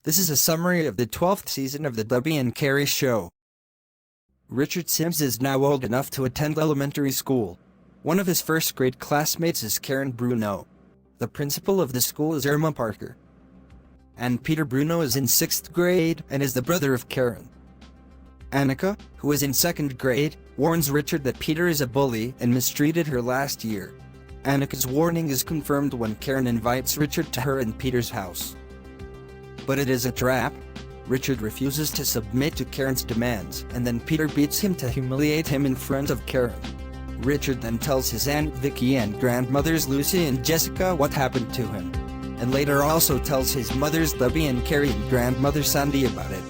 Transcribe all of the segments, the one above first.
This is a summary of the 12th season of the Debbie and Carrie show. Richard Sims is now old enough to attend elementary school. One of his first grade classmates is Karen Bruno. The principal of the school is Irma Parker. And Peter Bruno is in 6th grade and is the brother of Karen. Annika, who is in 2nd grade, warns Richard that Peter is a bully and mistreated her last year. Annika's warning is confirmed when Karen invites Richard to her and Peter's house. But it is a trap. Richard refuses to submit to Karen's demands, and then Peter beats him to humiliate him in front of Karen. Richard then tells his Aunt Vicky and grandmothers Lucy and Jessica what happened to him, and later also tells his mothers Debbie and Carrie and grandmother Sandy about it.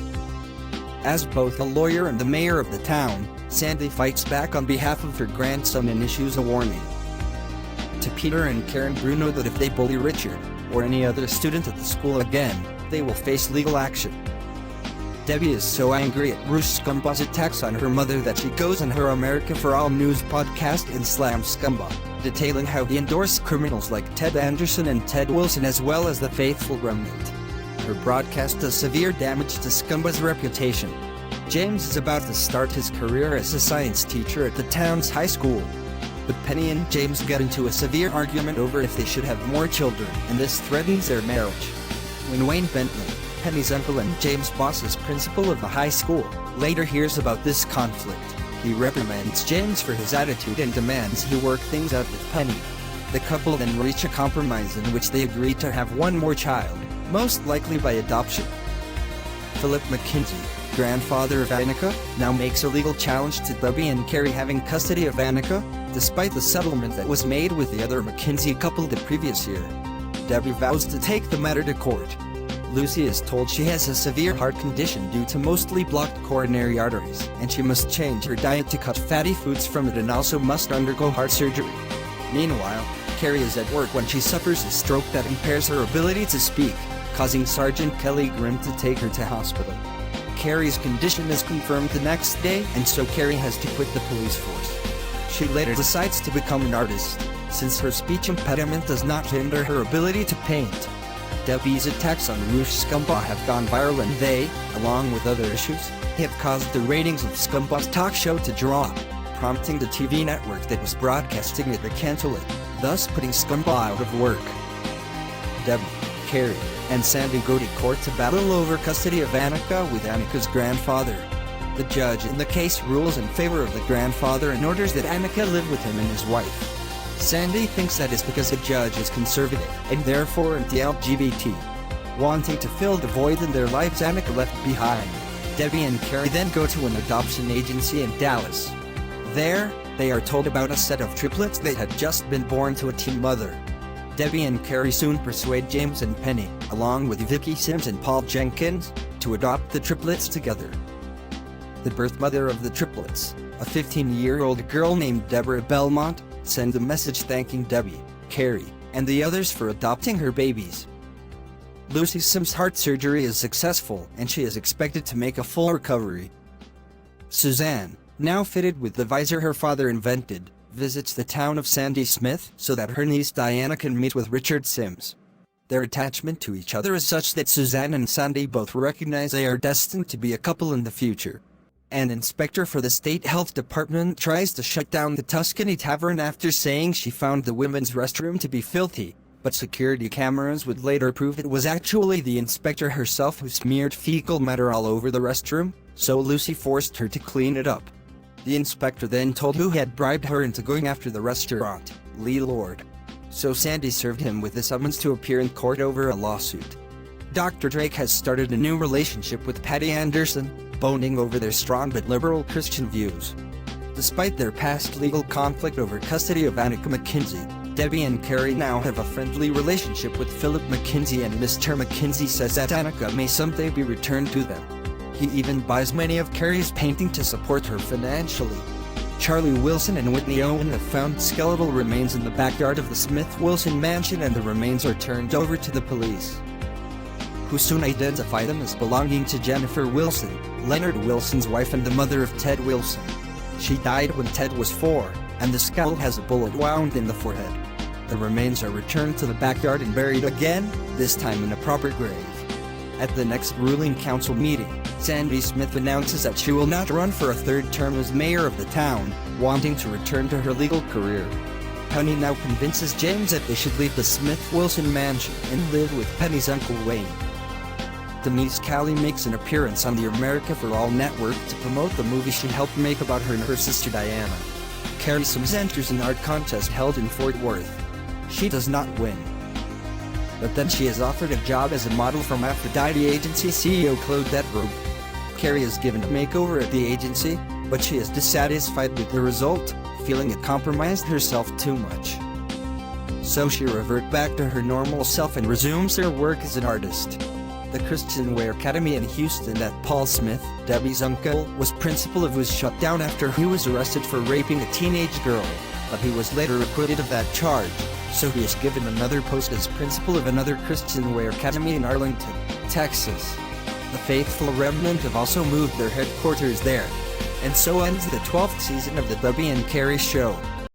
As both a lawyer and the mayor of the town, Sandy fights back on behalf of her grandson and issues a warning to Peter and Karen Bruno that if they bully Richard, or any other student at the school again, they will face legal action. Debbie is so angry at Ruth Scumbaugh's attacks on her mother that she goes on her America for All News podcast and slams Scumbaugh, detailing how he endorsed criminals like Ted Anderson and Ted Wilson as well as the faithful remnant. Her broadcast does severe damage to Scumbaugh's reputation. James is about to start his career as a science teacher at the town's high school. But Penny and James get into a severe argument over if they should have more children, and this threatens their marriage. When Wayne Bentley, Penny's uncle and James' boss as principal of the high school, later hears about this conflict, he reprimands James for his attitude and demands he work things out with Penny. The couple then reach a compromise in which they agree to have one more child, most likely by adoption. Philip McKinsey, grandfather of Annika, now makes a legal challenge to Debbie and Carrie having custody of Annika, despite the settlement that was made with the other McKinsey couple the previous year. Debbie vows to take the matter to court. Lucy is told she has a severe heart condition due to mostly blocked coronary arteries, and she must change her diet to cut fatty foods from it and also must undergo heart surgery. Meanwhile, Carrie is at work when she suffers a stroke that impairs her ability to speak, causing Sergeant Kelly Grimm to take her to hospital. Carrie's condition is confirmed the next day, and so Carrie has to quit the police force. She later decides to become an artist, since her speech impediment does not hinder her ability to paint. Debbie's attacks on Ruth Scumbaugh have gone viral, and they, along with other issues, have caused the ratings of Scumbaugh's talk show to drop, prompting the TV network that was broadcasting it to cancel it, thus putting Scumbaugh out of work. Debbie, Carrie, and Sandy go to court to battle over custody of Annika with Annika's grandfather. The judge in the case rules in favor of the grandfather and orders that Annika live with him and his wife. Sandy thinks that is because the judge is conservative and therefore anti-LGBT. Wanting to fill the void in their lives Annika left behind, Debbie and Carrie then go to an adoption agency in Dallas. There, they are told about a set of triplets that had just been born to a teen mother. Debbie and Carrie soon persuade James and Penny, along with Vicky Sims and Paul Jenkins, to adopt the triplets together. The birth mother of the triplets, a 15-year-old girl named Deborah Belmont, sends a message thanking Debbie, Carrie, and the others for adopting her babies. Lucy Sims' heart surgery is successful, and she is expected to make a full recovery. Suzanne, now fitted with the visor her father invented, visits the town of Sandy Smith so that her niece Diana can meet with Richard Sims. Their attachment to each other is such that Suzanne and Sandy both recognize they are destined to be a couple in the future. An inspector for the state health department tries to shut down the Tuscany Tavern after saying she found the women's restroom to be filthy, but security cameras would later prove it was actually the inspector herself who smeared fecal matter all over the restroom, so Lucy forced her to clean it up. The inspector then told who had bribed her into going after the restaurant, Lee Lord. So Sandy served him with a summons to appear in court over a lawsuit. Dr. Drake has started a new relationship with Patty Anderson, bonding over their strong but liberal Christian views. Despite their past legal conflict over custody of Annika McKinsey, Debbie and Carrie now have a friendly relationship with Philip McKinsey, and Mr. McKinsey says that Annika may someday be returned to them. He even buys many of Carrie's paintings to support her financially. Charlie Wilson and Whitney Owen have found skeletal remains in the backyard of the Smith-Wilson mansion, and the remains are turned over to the police, who soon identify them as belonging to Jennifer Wilson, Leonard Wilson's wife and the mother of Ted Wilson. She died when Ted was 4, and the skull has a bullet wound in the forehead. The remains are returned to the backyard and buried again, this time in a proper grave. At the next ruling council meeting, Sandy Smith announces that she will not run for a third term as mayor of the town, wanting to return to her legal career. Penny now convinces James that they should leave the Smith-Wilson mansion and live with Penny's Uncle Wayne. Denise Callie makes an appearance on the America for All network to promote the movie she helped make about her and her sister Diana. Carrie Sims enters an art contest held in Fort Worth. She does not win. But then she is offered a job as a model from Aphrodite Agency CEO Claudette Rogue. Carrie is given a makeover at the agency, but she is dissatisfied with the result, feeling it compromised herself too much. So she reverts back to her normal self and resumes her work as an artist. The Christian Wear Academy in Houston that Paul Smith, Debbie's uncle, was principal of was shut down after he was arrested for raping a teenage girl, but he was later acquitted of that charge. So he is given another post as principal of another Christian Wear Academy in Arlington, Texas. The faithful remnant have also moved their headquarters there. And so ends the 12th season of the Debbie and Carrie Show.